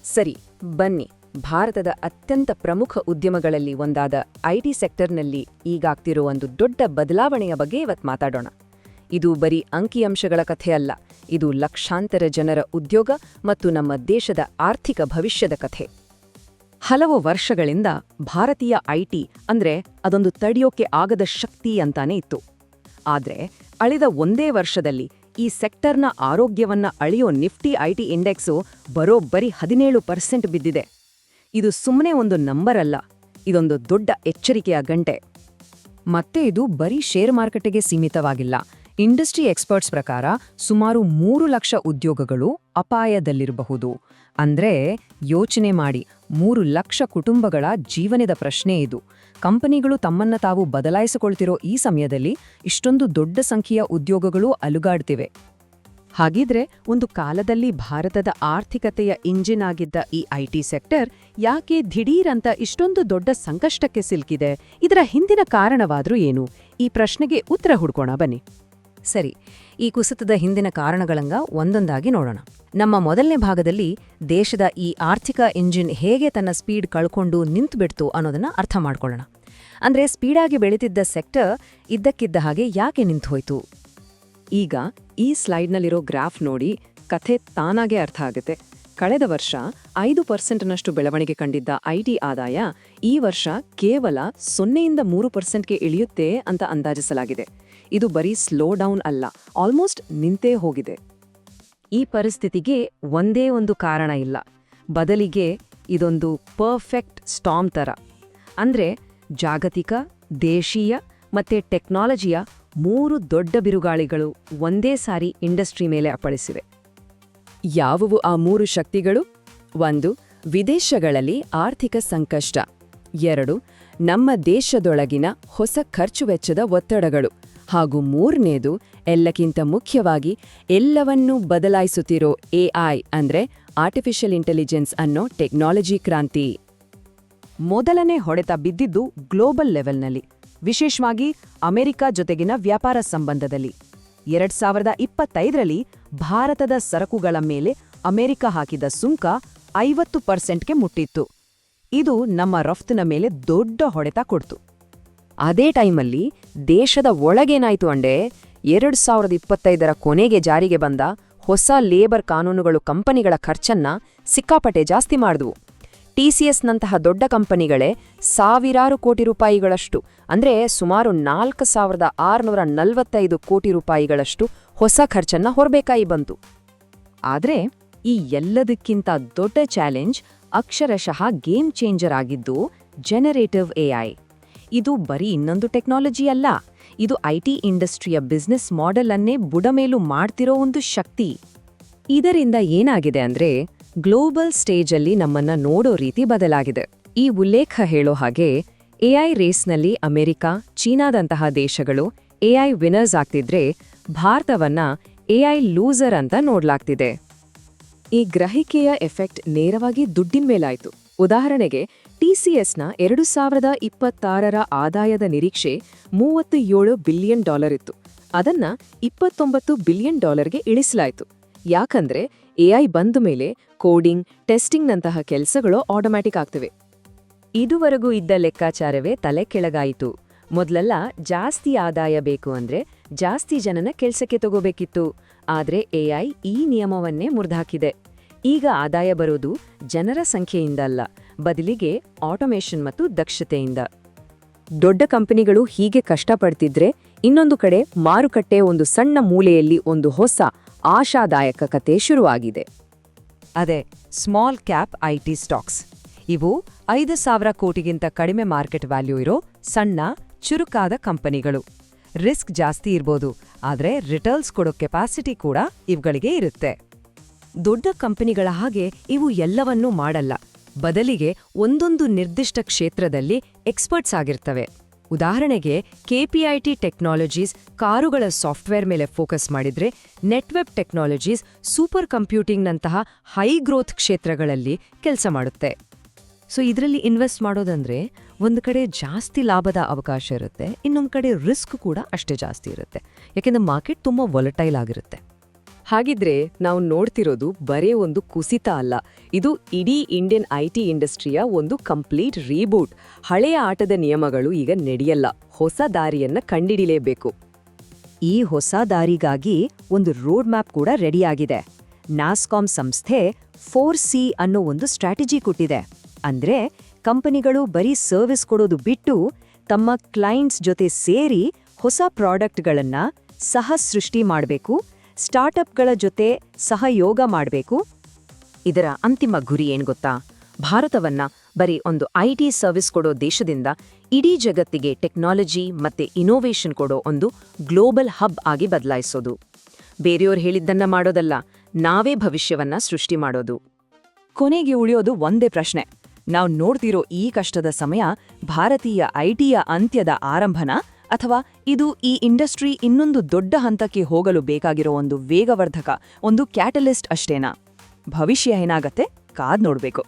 ಸರಿ, ಬನ್ನಿ ಭಾರತದ ಅತ್ಯಂತ ಪ್ರಮುಖ ಉದ್ಯಮಗಳಲ್ಲಿ ಒಂದಾದ ಐಟಿ ಸೆಕ್ಟರ್ನಲ್ಲಿ ಈಗಾಗ್ತಿರೋ ಒಂದು ದೊಡ್ಡ ಬದಲಾವಣೆಯ ಬಗ್ಗೆ ಇವತ್ತು ಮಾತಾಡೋಣ. ಇದು ಬರೀ ಅಂಕಿಅಂಶಗಳ ಕಥೆಯಲ್ಲ, ಇದು ಲಕ್ಷಾಂತರ ಜನರ ಉದ್ಯೋಗ ಮತ್ತು ನಮ್ಮ ದೇಶದ ಆರ್ಥಿಕ ಭವಿಷ್ಯದ ಕಥೆ. ಹಲವು ವರ್ಷಗಳಿಂದ ಭಾರತೀಯ ಐಟಿ ಅಂದ್ರೆ ಅದೊಂದು ತಡೆಯೋಕೆ ಆಗದ ಶಕ್ತಿ ಅಂತಾನೆ ಇತ್ತು. ಆದ್ರೆ ಕಳೆದ ಒಂದೇ ವರ್ಷದಲ್ಲಿ ಈ ಸೆಕ್ಟರ್ನ ಆರೋಗ್ಯವನ್ನ ಅಳೆಯೋ ನಿಫ್ಟಿ ಐಟಿ ಇಂಡೆಕ್ಸು ಬರೋಬ್ಬರಿ 17% ಬಿದ್ದಿದೆ. ಇದು ಸುಮ್ಮನೆ ಒಂದು ನಂಬರ್ ಅಲ್ಲ, ಇದೊಂದು ದೊಡ್ಡ ಎಚ್ಚರಿಕೆಯ ಗಂಟೆ. ಮತ್ತೆ ಇದು ಬರೀ ಶೇರ್ ಮಾರುಕಟ್ಟೆಗೆ ಸೀಮಿತವಾಗಿಲ್ಲ. ಇಂಡಸ್ಟ್ರಿ ಎಕ್ಸ್ಪರ್ಟ್ಸ್ ಪ್ರಕಾರ ಸುಮಾರು 3 ಲಕ್ಷ ಉದ್ಯೋಗಗಳು ಅಪಾಯದಲ್ಲಿರಬಹುದು. ಅಂದ್ರೆ ಯೋಚನೆ ಮಾಡಿ, 3 ಲಕ್ಷ ಕುಟುಂಬಗಳ ಜೀವನದ ಪ್ರಶ್ನೆ ಇದು. ಕಂಪನಿಗಳು ತಮ್ಮನ್ನ ತಾವು ಬದಲಾಯಿಸಿಕೊಳ್ತಿರೋ ಈ ಸಮಯದಲ್ಲಿ ಇಷ್ಟೊಂದು ದೊಡ್ಡ ಸಂಖ್ಯೆಯ ಉದ್ಯೋಗಗಳು ಅಲುಗಾಡ್ತಿವೆ. ಹಾಗಿದ್ರೆ ಒಂದು ಕಾಲದಲ್ಲಿ ಭಾರತದ ಆರ್ಥಿಕತೆಯ ಇಂಜಿನ್ ಆಗಿದ್ದ ಈ ಐಟಿ ಸೆಕ್ಟರ್ ಯಾಕೆ ದಿಢೀರಂತ ಇಷ್ಟೊಂದು ದೊಡ್ಡ ಸಂಕಷ್ಟಕ್ಕೆ ಸಿಲುಕಿದೆ? ಇದರ ಹಿಂದಿನ ಕಾರಣವಾದ್ರೂ ಏನು? ಈ ಪ್ರಶ್ನೆಗೆ ಉತ್ತರ ಹುಡ್ಕೋಣ ಬನ್ನಿ. ಸರಿ, ಈ ಕುಸಿತದ ಹಿಂದಿನ ಕಾರಣಗಳಂಗ ಒಂದೊಂದಾಗಿ ನೋಡೋಣ. ನಮ್ಮ ಮೊದಲನೇ ಭಾಗದಲ್ಲಿ ದೇಶದ ಈ ಆರ್ಥಿಕ ಇಂಜಿನ್ ಹೇಗೆ ತನ್ನ ಸ್ಪೀಡ್ ಕಳ್ಕೊಂಡು ನಿಂತುಬಿಡ್ತು ಅನ್ನೋದನ್ನ ಅರ್ಥ ಮಾಡ್ಕೊಳ್ಳೋಣ. ಅಂದ್ರೆ ಸ್ಪೀಡಾಗಿ ಬೆಳೀತಿದ್ದ ಸೆಕ್ಟರ್ ಇದ್ದಕ್ಕಿದ್ದ ಹಾಗೆ ಯಾಕೆ ನಿಂತುಹೋಯ್ತು? ಈಗ ಈ ಸ್ಲೈಡ್ನಲ್ಲಿರೋ ಗ್ರಾಫ್ ನೋಡಿ ಕಥೆ ತಾನಾಗೆ ಅರ್ಥ ಆಗುತ್ತೆ. ಕಳೆದ ವರ್ಷ 5%ನಷ್ಟು ಬೆಳವಣಿಗೆ ಕಂಡಿದ್ದ ಐಟಿ ಆದಾಯ ಈ ವರ್ಷ ಕೇವಲ 0-3%ಗೆ ಇಳಿಯುತ್ತೆ ಅಂತ ಅಂದಾಜಿಸಲಾಗಿದೆ. ಇದು ಬರೀ ಸ್ಲೋ ಡೌನ್ ಅಲ್ಲ, ಆಲ್ಮೋಸ್ಟ್ ನಿಂತೇ ಹೋಗಿದೆ. ಈ ಪರಿಸ್ಥಿತಿಗೆ ಒಂದೇ ಒಂದು ಕಾರಣ ಇಲ್ಲ, ಬದಲಿಗೆ ಇದೊಂದು ಪರ್ಫೆಕ್ಟ್ ಸ್ಟಾರ್ಮ್ ತರ. ಅಂದ್ರೆ ಜಾಗತಿಕ, ದೇಶೀಯ ಮತ್ತೆ ಟೆಕ್ನಾಲಜಿಯ 3 ದೊಡ್ಡ ಬಿರುಗಾಳಿಗಳು ಒಂದೇ ಸಾರಿ ಇಂಡಸ್ಟ್ರಿ ಮೇಲೆ ಅಪ್ಪಳಿಸಿವೆ. ಯಾವುವು ಆ 3 ಶಕ್ತಿಗಳು? 1. ವಿದೇಶಗಳಲ್ಲಿ ಆರ್ಥಿಕ ಸಂಕಷ್ಟ. 2. ನಮ್ಮ ದೇಶದೊಳಗಿನ ಹೊಸ ಖರ್ಚು ವೆಚ್ಚದ ಒತ್ತಡಗಳು. ಹಾಗೂ 3ನೇದು, ಎಲ್ಲಕ್ಕಿಂತ ಮುಖ್ಯವಾಗಿ ಎಲ್ಲವನ್ನೂ ಬದಲಾಯಿಸುತ್ತಿರೋ ಎಐ ಅಂದ್ರೆ ಆರ್ಟಿಫಿಷಿಯಲ್ ಇಂಟೆಲಿಜೆನ್ಸ್ ಅನ್ನೋ ಟೆಕ್ನಾಲಜಿ ಕ್ರಾಂತಿ. ಮೊದಲನೇ ಹೊಡೆತ ಬಿದ್ದಿದ್ದು ಗ್ಲೋಬಲ್ ಲೆವೆಲ್ನಲ್ಲಿ, ವಿಶೇಷವಾಗಿ ಅಮೆರಿಕ ಜೊತೆಗಿನ ವ್ಯಾಪಾರ ಸಂಬಂಧದಲ್ಲಿ. 2025ರಲ್ಲಿ ಭಾರತದ ಸರಕುಗಳ ಮೇಲೆ ಅಮೆರಿಕ ಹಾಕಿದ ಸುಂಕ 50%ಗೆ ಮುಟ್ಟಿತ್ತು. ಇದು ನಮ್ಮ ರಫ್ತಿನ ಮೇಲೆ ದೊಡ್ಡ ಹೊಡೆತ ಕೊಡ್ತು. ಅದೇ ಟೈಮಲ್ಲಿ ದೇಶದ ಒಳಗೇನಾಯ್ತು ಅಂದ್ರೆ 2025ರ ಕೊನೆಗೆ ಜಾರಿಗೆ ಬಂದ ಹೊಸ ಲೇಬರ್ ಕಾನೂನುಗಳು ಕಂಪನಿಗಳ ಖರ್ಚನ್ನ ಸಿಕ್ಕಾಪಟ್ಟೆ ಜಾಸ್ತಿ ಮಾಡಿದ್ವು. ಟಿಸಿಎಸ್ನಂತಹ ದೊಡ್ಡ ಕಂಪನಿಗಳೇ ಸಾವಿರಾರು ಕೋಟಿ ರೂಪಾಯಿಗಳಷ್ಟು, ಅಂದ್ರೆ ಸುಮಾರು 4,645 ಕೋಟಿ ರೂಪಾಯಿಗಳಷ್ಟು ಹೊಸ ಖರ್ಚನ್ನ ಹೊರಬೇಕಾಗಿ ಬಂತು. ಆದ್ರೆ ಈ ಎಲ್ಲದಕ್ಕಿಂತ ದೊಡ್ಡ ಚಾಲೆಂಜ್ ಅಕ್ಷರಶಃ ಗೇಮ್ ಚೇಂಜರ್ ಆಗಿದ್ದು ಜನರೇಟಿವ್ ಎಐ. ಇದು ಬರೀ ಇನ್ನೊಂದು ಟೆಕ್ನಾಲಜಿ ಅಲ್ಲ, ಇದು ಐಟಿ ಇಂಡಸ್ಟ್ರಿಯ ಬಿಸ್ನೆಸ್ ಮಾಡೆಲ್ ಅನ್ನೇ ಬುಡಮೇಲು ಮಾಡ್ತಿರೋ ಒಂದು ಶಕ್ತಿ. ಇದರಿಂದ ಏನಾಗಿದೆ ಅಂದ್ರೆ ಗ್ಲೋಬಲ್ ಸ್ಟೇಜಲ್ಲಿ ನಮ್ಮನ್ನ ನೋಡೋ ರೀತಿ ಬದಲಾಗಿದೆ. ಈ ಉಲ್ಲೇಖ ಹೇಳೋ ಹಾಗೆ ಎಐ ರೇಸ್ನಲ್ಲಿ ಅಮೆರಿಕ, ಚೀನಾದಂತಹ ದೇಶಗಳು ಎಐ ವಿನ್ನರ್ಸ್ ಆಗ್ತಿದ್ರೆ ಭಾರತವನ್ನ ಎಐ ಲೂಸರ್ ಅಂತ ನೋಡ್ಲಾಗ್ತಿದೆ. ಈ ಗ್ರಹಿಕೆಯ ಎಫೆಕ್ಟ್ ನೇರವಾಗಿ ದುಡ್ಡಿನ ಮೇಲಾಯ್ತು. ಉದಾಹರಣೆಗೆ ಟಿಸಿಎಸ್ನ 2026ರ ಆದಾಯದ ನಿರೀಕ್ಷೆ $37 ಬಿಲಿಯನ್ ಇತ್ತು. ಅದನ್ನ $29 ಬಿಲಿಯನ್ ಇಳಿಸಲಾಯಿತು. ಯಾಕಂದ್ರೆ ಎಐ ಬಂದ ಮೇಲೆ ಕೋಡಿಂಗ್, ಟೆಸ್ಟಿಂಗ್ನಂತಹ ಕೆಲಸಗಳು ಆಟೋಮ್ಯಾಟಿಕ್ ಆಗ್ತಿವೆ. ಇದುವರೆಗೂ ಇದ್ದ ಲೆಕ್ಕಾಚಾರವೇ ತಲೆ ಕೆಳಗಾಯಿತು. ಮೊದಲೆಲ್ಲ ಜಾಸ್ತಿ ಆದಾಯ ಬೇಕು ಅಂದ್ರೆ ಜಾಸ್ತಿ ಜನನ ಕೆಲ್ಸಕ್ಕೆ ತಗೋಬೇಕಿತ್ತು. ಆದ್ರೆ ಎಐ ಈ ನಿಯಮವನ್ನೇ ಮುರಿದಾಕಿದೆ. ಈಗ ಆದಾಯ ಬರೋದು ಜನರ ಸಂಖ್ಯೆಯಿಂದ ಅಲ್ಲ, ಬದಲಿಗೆ ಆಟೋಮೇಷನ್ ಮತ್ತು ದಕ್ಷತೆಯಿಂದ. ದೊಡ್ಡ ಕಂಪನಿಗಳು ಹೀಗೆ ಕಷ್ಟಪಡ್ತಿದ್ರೆ ಇನ್ನೊಂದು ಕಡೆ ಮಾರುಕಟ್ಟೆ ಒಂದು ಸಣ್ಣ ಮೂಲೆಯಲ್ಲಿ ಒಂದು ಹೊಸ ಆಶಾದಾಯಕ ಕತೆ ಶುರುವಾಗಿದೆ. ಅದೇ ಸ್ಮಾಲ್ ಕ್ಯಾಪ್ ಐಟಿ ಸ್ಟಾಕ್ಸ್. ಇವು 5,000 ಕೋಟಿಗಿಂತ ಕಡಿಮೆ ಮಾರ್ಕೆಟ್ ವ್ಯಾಲ್ಯೂ ಇರೋ ಸಣ್ಣ ಚುರುಕಾದ ಕಂಪನಿಗಳು. ರಿಸ್ಕ್ ಜಾಸ್ತಿ ಇರ್ಬೋದು, ಆದ್ರೆ ರಿಟರ್ನ್ಸ್ ಕೊಡೋ ಕೆಪಾಸಿಟಿ ಕೂಡ ಇವುಗಳಿಗೆ ಇರುತ್ತೆ. ದೊಡ್ಡ ಕಂಪನಿಗಳ ಹಾಗೆ ಇವು ಎಲ್ಲವನ್ನೂ ಮಾಡಲ್ಲ, ಬದಲಿಗೆ ಒಂದೊಂದು ನಿರ್ದಿಷ್ಟ ಕ್ಷೇತ್ರದಲ್ಲಿ ಎಕ್ಸ್ಪರ್ಟ್ಸ್ ಆಗಿರ್ತವೆ. ಉದಾಹರಣೆಗೆ ಕೆಪಿಐಟಿ ಟೆಕ್ನಾಲಜೀಸ್ ಕಾರುಗಳ ಸಾಫ್ಟ್ವೇರ್ ಮೇಲೆ ಫೋಕಸ್ ಮಾಡಿದ್ರೆ, ನೆಟ್ವೆಬ್ ಟೆಕ್ನಾಲಜೀಸ್ ಸೂಪರ್ ಕಂಪ್ಯೂಟಿಂಗ್ನಂತಹ ಹೈ ಗ್ರೋತ್ ಕ್ಷೇತ್ರಗಳಲ್ಲಿ ಕೆಲಸ ಮಾಡುತ್ತೆ. ಸೊ ಇದರಲ್ಲಿ ಇನ್ವೆಸ್ಟ್ ಮಾಡೋದಂದ್ರೆ ಒಂದು ಕಡೆ ಜಾಸ್ತಿ ಲಾಭದ ಅವಕಾಶ ಇರುತ್ತೆ, ಇನ್ನೊಂದು ಕಡೆ ರಿಸ್ಕ್ ಕೂಡ ಅಷ್ಟೇ ಜಾಸ್ತಿ ಇರುತ್ತೆ. ಯಾಕೆಂದ್ರೆ ಮಾರ್ಕೆಟ್ ತುಂಬ ವಾಲಟೈಲ್ ಆಗಿರುತ್ತೆ. ಹಾಗಿದ್ರೆ ನಾವು ನೋಡ್ತಿರೋದು ಬರೇ ಒಂದು ಕುಸಿತ ಅಲ್ಲ, ಇದು ಇಡೀ ಇಂಡಿಯನ್ ಐಟಿ ಇಂಡಸ್ಟ್ರಿಯ ಒಂದು ಕಂಪ್ಲೀಟ್ ರೀಬೂಟ್. ಹಳೆಯ ಆಟದ ನಿಯಮಗಳು ಈಗ ನಡೆಯಲ್ಲ, ಹೊಸ ದಾರಿಯನ್ನ ಕಂಡಿಡಿಲೇಬೇಕು. ಈ ಹೊಸ ದಾರಿಗಾಗಿ ಒಂದು ರೋಡ್ ಮ್ಯಾಪ್ ಕೂಡ ರೆಡಿಯಾಗಿದೆ. ನಾಸ್ಕಾಮ್ ಸಂಸ್ಥೆ 4C ಅನ್ನೋ ಒಂದು ಸ್ಟ್ರಾಟಜಿ ಕೊಟ್ಟಿದೆ. ಅಂದ್ರೆ ಕಂಪನಿಗಳು ಬರೀ ಸರ್ವಿಸ್ ಕೊಡೋದು ಬಿಟ್ಟು ತಮ್ಮ ಕ್ಲೈಂಟ್ಸ್ ಜೊತೆ ಸೇರಿ ಹೊಸ ಪ್ರಾಡಕ್ಟ್ಗಳನ್ನ ಸಹ ಸೃಷ್ಟಿ ಮಾಡಬೇಕು, ಸ್ಟಾರ್ಟ್ಅಪ್ಗಳ ಜೊತೆ ಸಹಯೋಗ ಮಾಡಬೇಕು. ಇದರ ಅಂತಿಮ ಗುರಿ ಏನ್ ಗೊತ್ತಾ? ಭಾರತವನ್ನ ಬರೀ ಒಂದು ಐಟಿ ಸರ್ವಿಸ್ ಕೊಡೋ ದೇಶದಿಂದ ಇಡೀ ಜಗತ್ತಿಗೆ ಟೆಕ್ನಾಲಜಿ ಮತ್ತೆ ಇನೋವೇಷನ್ ಕೊಡೋ ಒಂದು ಗ್ಲೋಬಲ್ ಹಬ್ ಆಗಿ ಬದಲಾಯಿಸೋದು. ಬೇರೆಯವ್ರು ಹೇಳಿದ್ದನ್ನ ಮಾಡೋದಲ್ಲ, ನಾವೇ ಭವಿಷ್ಯವನ್ನ ಸೃಷ್ಟಿ ಮಾಡೋದು. ಕೊನೆಗೆ ಉಳಿಯೋದು ಒಂದೇ ಪ್ರಶ್ನೆ. ನಾವು ನೋಡ್ತಿರೋ ಈ ಕಷ್ಟದ ಸಮಯ ಭಾರತೀಯ ಐಟಿಯ ಅಂತ್ಯದ ಆರಂಭನ, ಅಥವಾ ಇದು ಈ ಇಂಡಸ್ಟ್ರಿ ಇನ್ನೊಂದು ದೊಡ್ಡ ಹಂತಕ್ಕೆ ಹೋಗಲು ಬೇಕಾಗಿರೋ ಒಂದು ವೇಗವರ್ಧಕ, ಒಂದು ಕ್ಯಾಟಲಿಸ್ಟ್ ಅಷ್ಟೇನಾ? ಭವಿಷ್ಯ ಏನಾಗತ್ತೆ ಕಾದ್ ನೋಡ್ಬೇಕು.